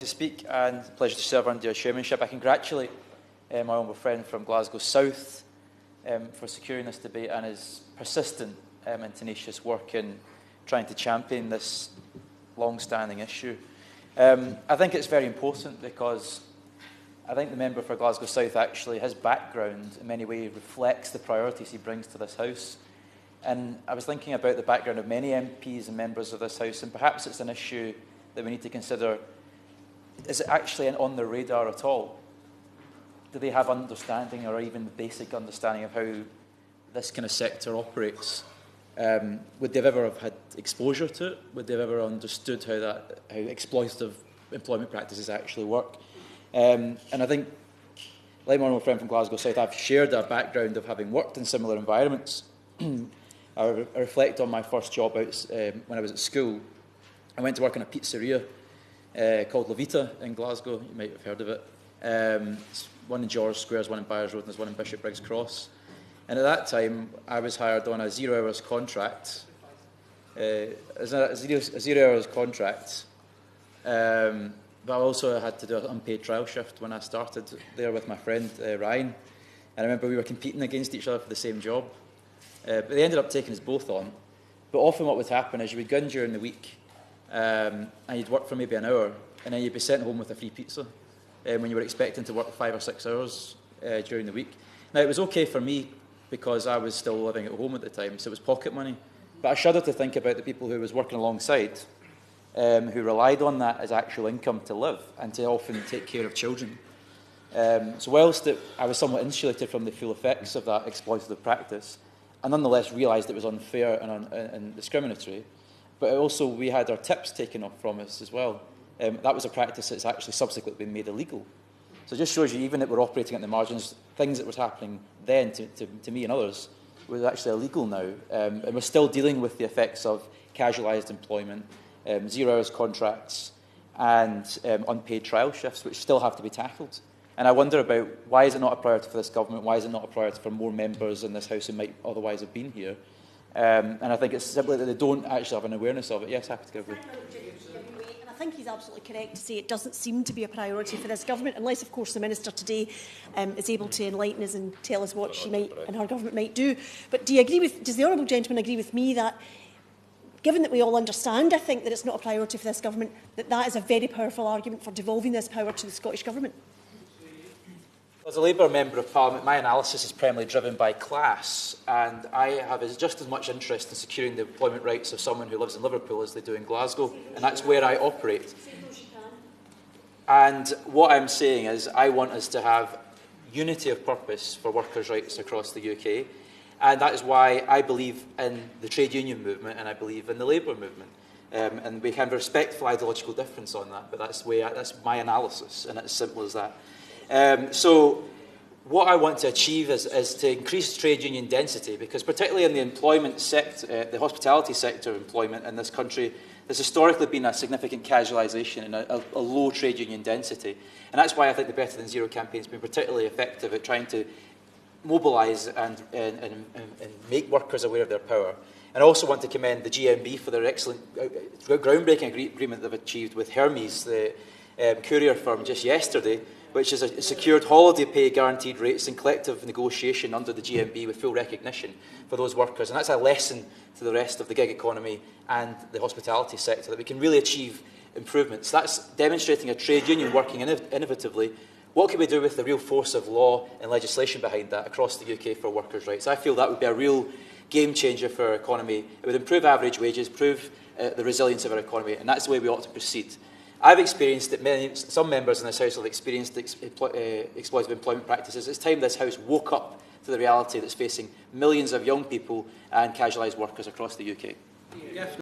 To speak, and pleasure to serve under your chairmanship. I congratulate my honourable friend from Glasgow South for securing this debate and his persistent and tenacious work in trying to champion this long-standing issue. I think it's very important because I think the member for Glasgow South actually, his background in many ways reflects the priorities he brings to this House. And I was thinking about the background of many MPs and members of this House, and perhaps it's an issue that we need to consider. Is it actually on their radar at all? Do they have understanding or even basic understanding of how this kind of sector operates? Would they have ever have had exposure to it? Would they have ever understood how exploitative employment practices actually work? And I think, like my friend from Glasgow South, I've shared a background of having worked in similar environments. I reflect on my first job out when I was at school. I went to work in a pizzeria called La Vita in Glasgow. You might have heard of it. It's one in George Square, there's one in Byres Road, and there's one in Bishopbriggs Cross. And at that time, I was hired on a 0 hours contract. As a 0 hours contract. But I also had to do an unpaid trial shift when I started there with my friend Ryan. And I remember we were competing against each other for the same job. But they ended up taking us both on. But often what would happen is you would go in during the week, and you'd work for maybe an hour, and then you'd be sent home with a free pizza when you were expecting to work 5 or 6 hours during the week. Now, it was okay for me because I was still living at home at the time, so it was pocket money. But I shudder to think about the people who I was working alongside, who relied on that as actual income to live and to often take care of children. So whilst I was somewhat insulated from the full effects of that exploitative practice, I nonetheless realised it was unfair and discriminatory. But also, we had our tips taken off from us as well. That was a practice that's actually subsequently been made illegal. So it just shows you, even if we're operating at the margins, things that was happening then to me and others was actually illegal now. And we're still dealing with the effects of casualised employment, 0 hours contracts, and unpaid trial shifts, which still have to be tackled. And I wonder about, why is it not a priority for this government? Why is it not a priority for more members in this House who might otherwise have been here? And I think it's simply that they don't actually have an awareness of it. Yes, happy to give way. And I think he's absolutely correct to say it doesn't seem to be a priority for this government, unless, of course, the Minister today is able to enlighten us and tell us what she might and her government might do. But does the honourable gentleman agree with me that, given that we all understand, I think, that it's not a priority for this government, that is a very powerful argument for devolving this power to the Scottish Government? As a Labour Member of Parliament, my analysis is primarily driven by class, and I have just as much interest in securing the employment rights of someone who lives in Liverpool as they do in Glasgow, and that's where I operate. And what I'm saying is I want us to have unity of purpose for workers' rights across the UK, and that is why I believe in the trade union movement and I believe in the Labour movement. And we can have a respectful ideological difference on that, but that's my analysis, and it's as simple as that. So what I want to achieve is to increase trade union density, because particularly in the employment sector, the hospitality sector of employment in this country, there's historically been a significant casualisation and a low trade union density. And that's why I think the Better Than Zero campaign has been particularly effective at trying to mobilise and make workers aware of their power. And I also want to commend the GMB for their excellent groundbreaking agreement they've achieved with Hermes, the courier firm, just yesterday, which is a secured holiday pay, guaranteed rates and collective negotiation under the GMB with full recognition for those workers. And that's a lesson to the rest of the gig economy and the hospitality sector, that we can really achieve improvements. That's demonstrating a trade union working innovatively. What can we do with the real force of law and legislation behind that across the UK for workers' rights? I feel that would be a real game changer for our economy. It would improve average wages, improve the resilience of our economy, and that's the way we ought to proceed. I've experienced that some members in this House have experienced exploitative employment practices. It's time this House woke up to the reality that's facing millions of young people and casualised workers across the UK.